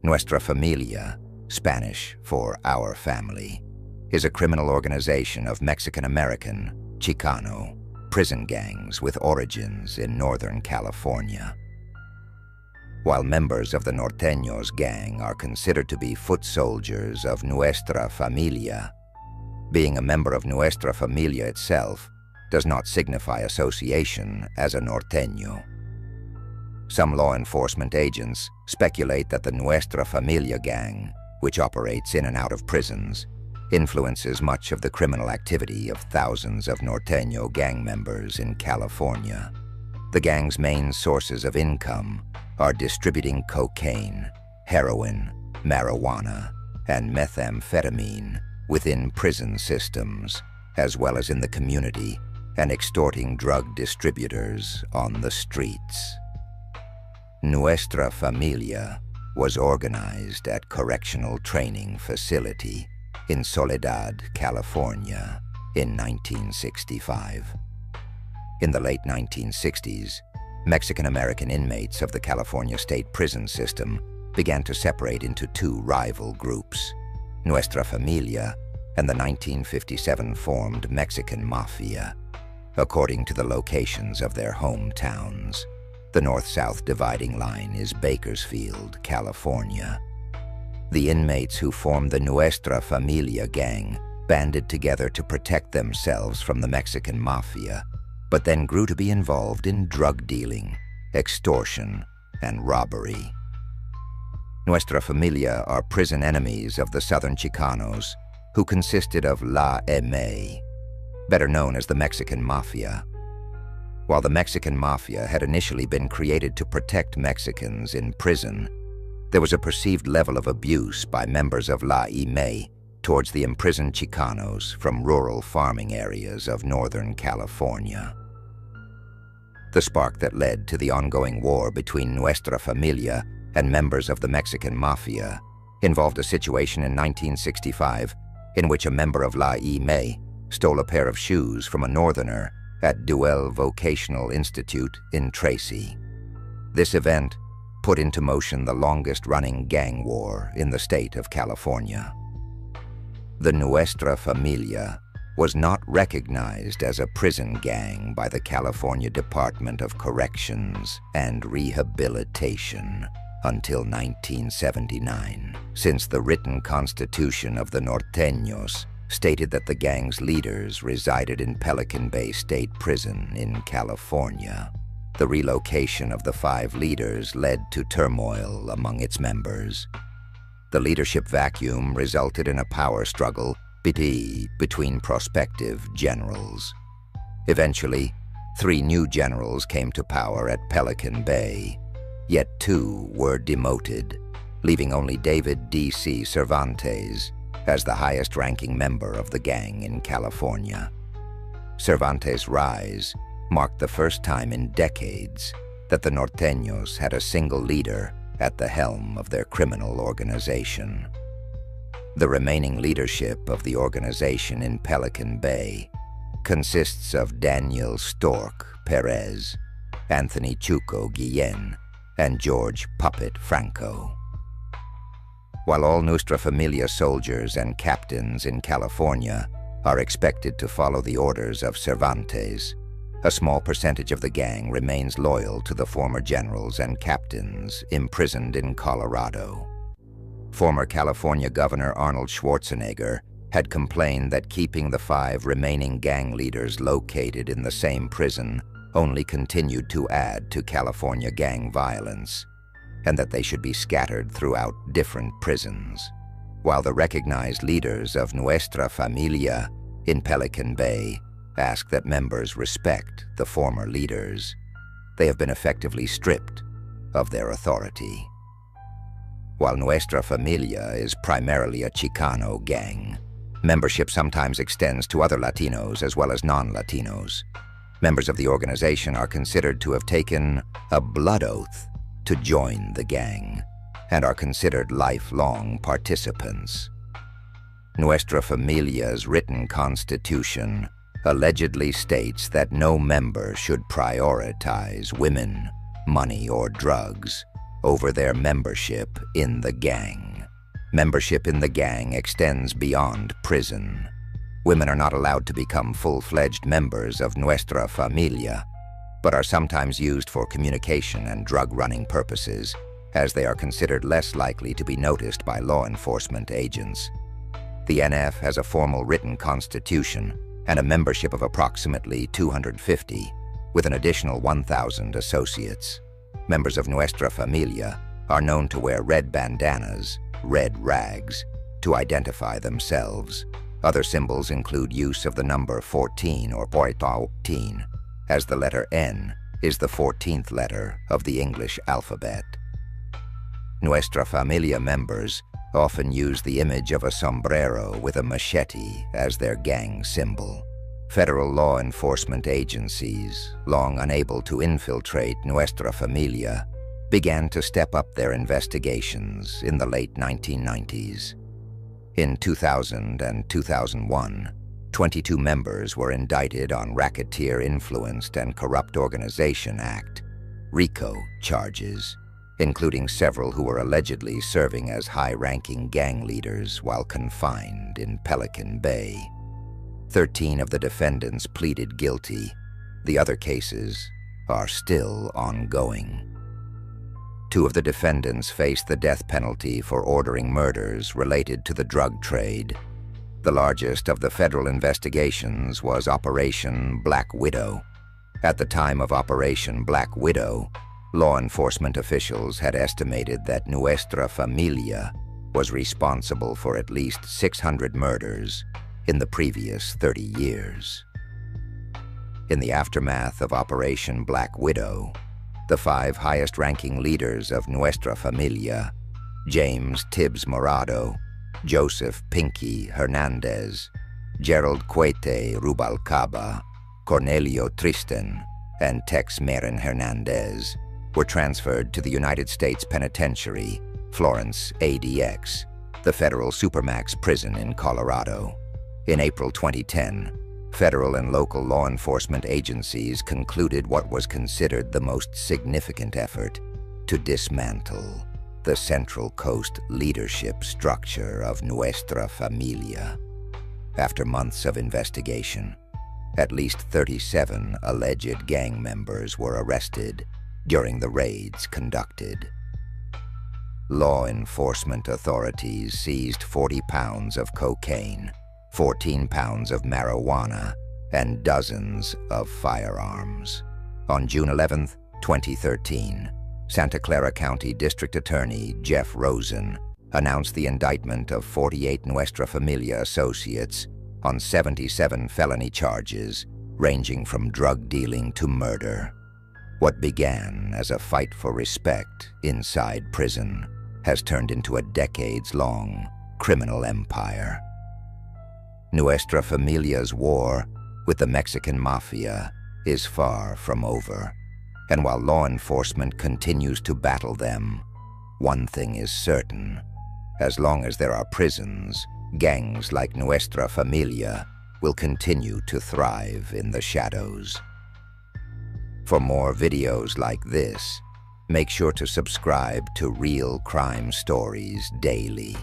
Nuestra Familia, Spanish for Our Family, is a criminal organization of Mexican-American, Chicano, prison gangs with origins in Northern California. While members of the Norteños gang are considered to be foot soldiers of Nuestra Familia, being a member of Nuestra Familia itself does not signify association as a Norteño. Some law enforcement agents speculate that the Nuestra Familia gang, which operates in and out of prisons, influences much of the criminal activity of thousands of Norteño gang members in California. The gang's main sources of income are distributing cocaine, heroin, marijuana, and methamphetamine within prison systems, as well as in the community, and extorting drug distributors on the streets. Nuestra Familia was organized at Correctional Training Facility in Soledad, California, in 1965. In the late 1960s, Mexican-American inmates of the California state prison system began to separate into two rival groups, Nuestra Familia and the 1957 formed Mexican Mafia, according to the locations of their hometowns. The north-south dividing line is Bakersfield, California. The inmates who formed the Nuestra Familia gang banded together to protect themselves from the Mexican Mafia, but then grew to be involved in drug dealing, extortion, and robbery. Nuestra Familia are prison enemies of the Southern Chicanos, who consisted of La M.A., better known as the Mexican Mafia. While the Mexican Mafia had initially been created to protect Mexicans in prison, there was a perceived level of abuse by members of La M.A. towards the imprisoned Chicanos from rural farming areas of Northern California. The spark that led to the ongoing war between Nuestra Familia and members of the Mexican Mafia involved a situation in 1965 in which a member of La M.A. stole a pair of shoes from a northerner at Duell Vocational Institute in Tracy. This event put into motion the longest-running gang war in the state of California. The Nuestra Familia was not recognized as a prison gang by the California Department of Corrections and Rehabilitation until 1979, since the written constitution of the Norteños stated that the gang's leaders resided in Pelican Bay State Prison in California. The relocation of the 5 leaders led to turmoil among its members. The leadership vacuum resulted in a power struggle between prospective generals. Eventually, 3 new generals came to power at Pelican Bay, yet 2 were demoted, leaving only David D.C. Cervantes as the highest-ranking member of the gang in California. Cervantes' rise marked the first time in decades that the Norteños had a single leader at the helm of their criminal organization. The remaining leadership of the organization in Pelican Bay consists of Daniel Stork Perez, Anthony Chuco Guillen, and George Puppet Franco. While all Nuestra Familia soldiers and captains in California are expected to follow the orders of Cervantes, a small percentage of the gang remains loyal to the former generals and captains imprisoned in Colorado. Former California Governor Arnold Schwarzenegger had complained that keeping the 5 remaining gang leaders located in the same prison only continued to add to California gang violence, and that they should be scattered throughout different prisons. While the recognized leaders of Nuestra Familia in Pelican Bay ask that members respect the former leaders, they have been effectively stripped of their authority. While Nuestra Familia is primarily a Chicano gang, membership sometimes extends to other Latinos as well as non-Latinos. Members of the organization are considered to have taken a blood oath to join the gang and are considered lifelong participants. Nuestra Familia's written constitution allegedly states that no member should prioritize women, money, or drugs over their membership in the gang. Membership in the gang extends beyond prison. Women are not allowed to become full-fledged members of Nuestra Familia, but are sometimes used for communication and drug-running purposes, as they are considered less likely to be noticed by law enforcement agents. The NF has a formal written constitution and a membership of approximately 250, with an additional 1,000 associates. Members of Nuestra Familia are known to wear red bandanas, red rags, to identify themselves. Other symbols include use of the number 14 or 14, as the letter N is the 14th letter of the English alphabet. Nuestra Familia members often use the image of a sombrero with a machete as their gang symbol. Federal law enforcement agencies, long unable to infiltrate Nuestra Familia, began to step up their investigations in the late 1990s. In 2000 and 2001, 22 members were indicted on Racketeer-Influenced and Corrupt Organization Act, RICO, charges, including several who were allegedly serving as high-ranking gang leaders while confined in Pelican Bay. 13 of the defendants pleaded guilty. The other cases are still ongoing. 2 of the defendants faced the death penalty for ordering murders related to the drug trade. The largest of the federal investigations was Operation Black Widow. At the time of Operation Black Widow, law enforcement officials had estimated that Nuestra Familia was responsible for at least 600 murders in the previous 30 years. In the aftermath of Operation Black Widow, the 5 highest-ranking leaders of Nuestra Familia, James Tibbs Morado, Joseph Pinky Hernandez, Gerald Cuete Rubalcaba, Cornelio Tristan, and Tex Meren Hernandez, were transferred to the United States Penitentiary, Florence ADX, the federal supermax prison in Colorado. In April 2010, federal and local law enforcement agencies concluded what was considered the most significant effort to dismantle the Central Coast leadership structure of Nuestra Familia. After months of investigation, at least 37 alleged gang members were arrested during the raids conducted. Law enforcement authorities seized 40 pounds of cocaine, 14 pounds of marijuana, and dozens of firearms. On June 11, 2013, Santa Clara County District Attorney Jeff Rosen announced the indictment of 48 Nuestra Familia associates on 77 felony charges, ranging from drug dealing to murder. What began as a fight for respect inside prison has turned into a decades-long criminal empire. Nuestra Familia's war with the Mexican Mafia is far from over, and while law enforcement continues to battle them, one thing is certain: as long as there are prisons, gangs like Nuestra Familia will continue to thrive in the shadows. For more videos like this, make sure to subscribe to Real Crime Stories Daily.